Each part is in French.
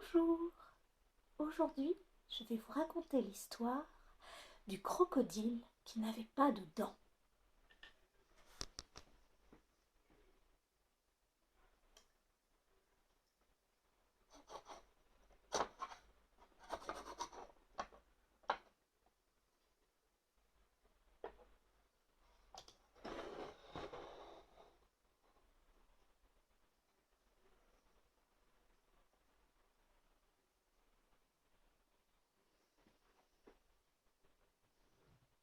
Bonjour, aujourd'hui je vais vous raconter l'histoire du crocodile qui n'avait pas de dents.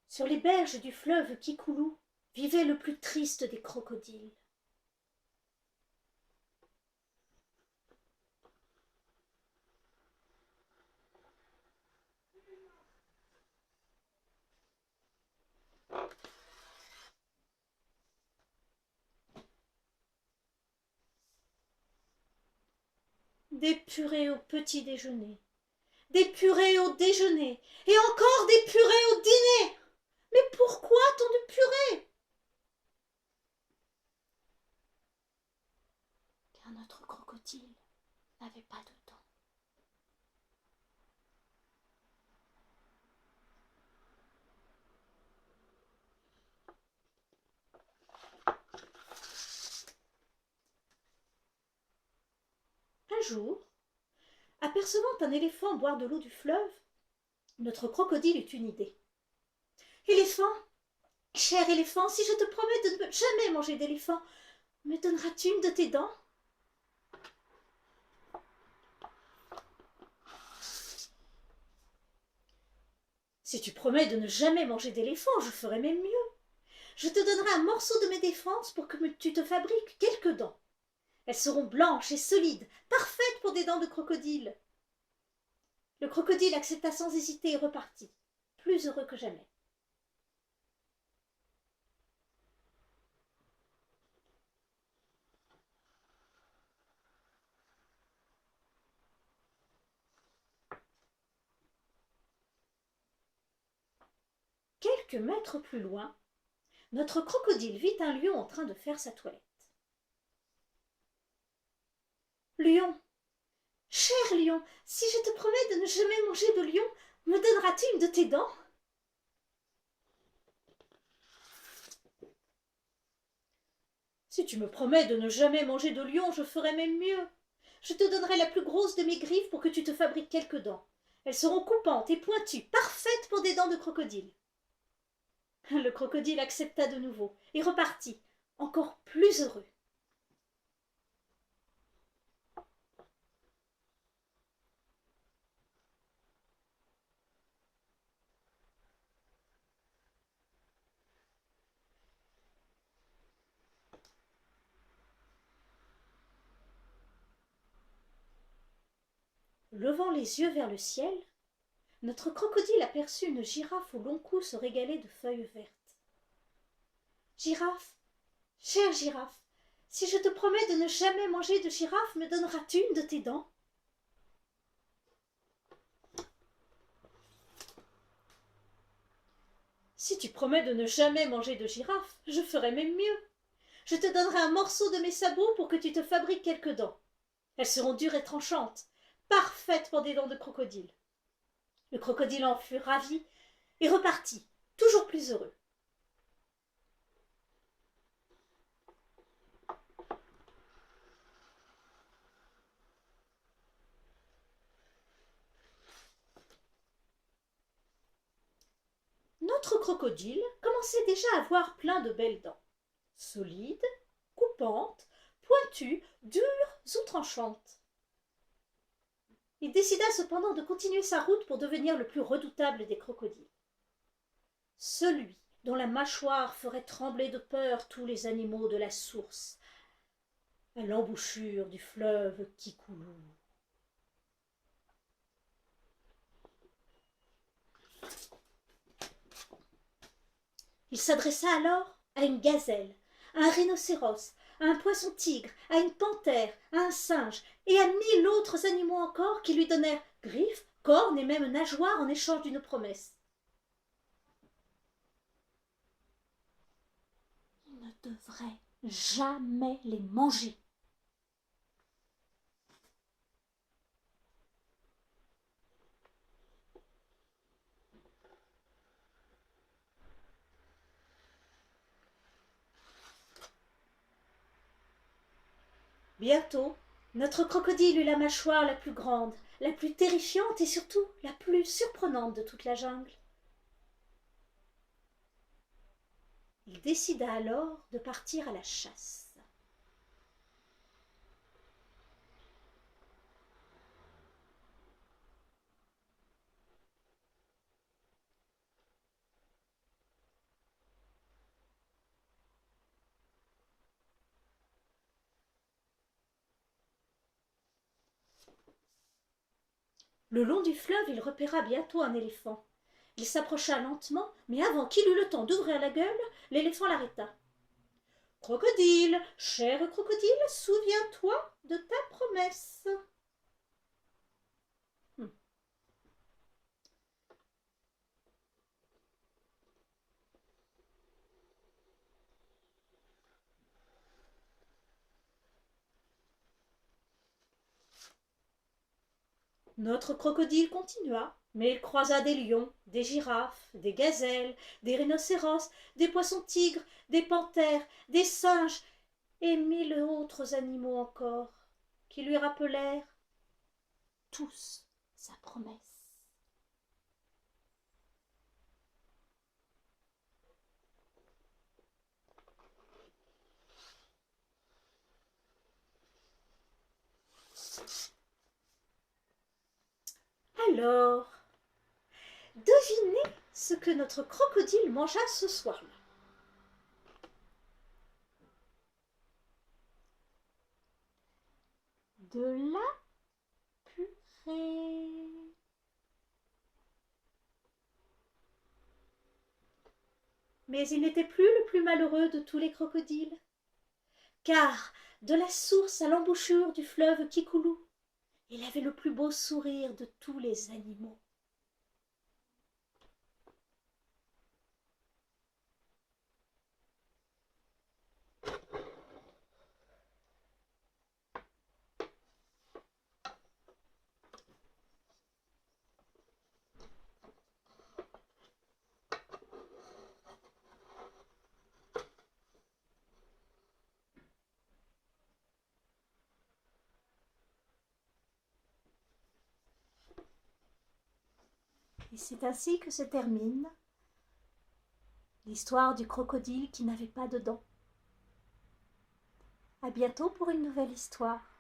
Sur les berges du fleuve Kikoulou vivait le plus triste des crocodiles. Des purées au petit déjeuner, des purées au déjeuner, et encore des purées au dîner. Mais pourquoi tant de purées? Car notre crocodile n'avait pas de dents. Un jour, apercevant un éléphant boire de l'eau du fleuve, notre crocodile eut une idée. Éléphant, cher éléphant, si je te promets de ne jamais manger d'éléphant, me donneras-tu une de tes dents? Si tu promets de ne jamais manger d'éléphant, je ferai même mieux. Je te donnerai un morceau de mes défenses pour que tu te fabriques quelques dents. Elles seront blanches et solides, parfaites pour des dents de crocodile. Le crocodile accepta sans hésiter et repartit, plus heureux que jamais. Quelques mètres plus loin, notre crocodile vit un lion en train de faire sa toilette. Lion, cher lion, si je te promets de ne jamais manger de lion, me donneras-tu une de tes dents? Si tu me promets de ne jamais manger de lion, je ferai même mieux. Je te donnerai la plus grosse de mes griffes pour que tu te fabriques quelques dents. Elles seront coupantes et pointues, parfaites pour des dents de crocodile. Le crocodile accepta de nouveau et repartit, encore plus heureux. Levant les yeux vers le ciel, notre crocodile aperçut une girafe au long cou se régaler de feuilles vertes. Girafe, chère girafe, si je te promets de ne jamais manger de girafe, me donneras-tu une de tes dents? Si tu promets de ne jamais manger de girafe, je ferai même mieux. Je te donnerai un morceau de mes sabots pour que tu te fabriques quelques dents. Elles seront dures et tranchantes, parfaites pour des dents de crocodile. Le crocodile en fut ravi et repartit, toujours plus heureux. Notre crocodile commençait déjà à avoir plein de belles dents, solides, coupantes, pointues, dures ou tranchantes. Il décida cependant de continuer sa route pour devenir le plus redoutable des crocodiles. Celui dont la mâchoire ferait trembler de peur tous les animaux de la source, à l'embouchure du fleuve Kikoulou. Il s'adressa alors à une gazelle, à un rhinocéros, à un poisson-tigre, à une panthère, à un singe et à 1000 autres animaux encore qui lui donnèrent griffes, cornes et même nageoires en échange d'une promesse. Il ne devrait jamais les manger. Bientôt, notre crocodile eut la mâchoire la plus grande, la plus terrifiante et surtout la plus surprenante de toute la jungle. Il décida alors de partir à la chasse. Le long du fleuve, il repéra bientôt un éléphant. Il s'approcha lentement, mais avant qu'il eût le temps d'ouvrir la gueule, l'éléphant l'arrêta. « Crocodile, cher crocodile, souviens-toi de ta promesse. » Notre crocodile continua, mais il croisa des lions, des girafes, des gazelles, des rhinocéros, des poissons-tigres, des panthères, des singes et 1000 autres animaux encore, qui lui rappelèrent tous sa promesse. Alors, devinez ce que notre crocodile mangea ce soir-là. De la purée. Mais il n'était plus le plus malheureux de tous les crocodiles, car de la source à l'embouchure du fleuve Kikoulou, il avait le plus beau sourire de tous les animaux. Et c'est ainsi que se termine l'histoire du crocodile qui n'avait pas de dents. À bientôt pour une nouvelle histoire.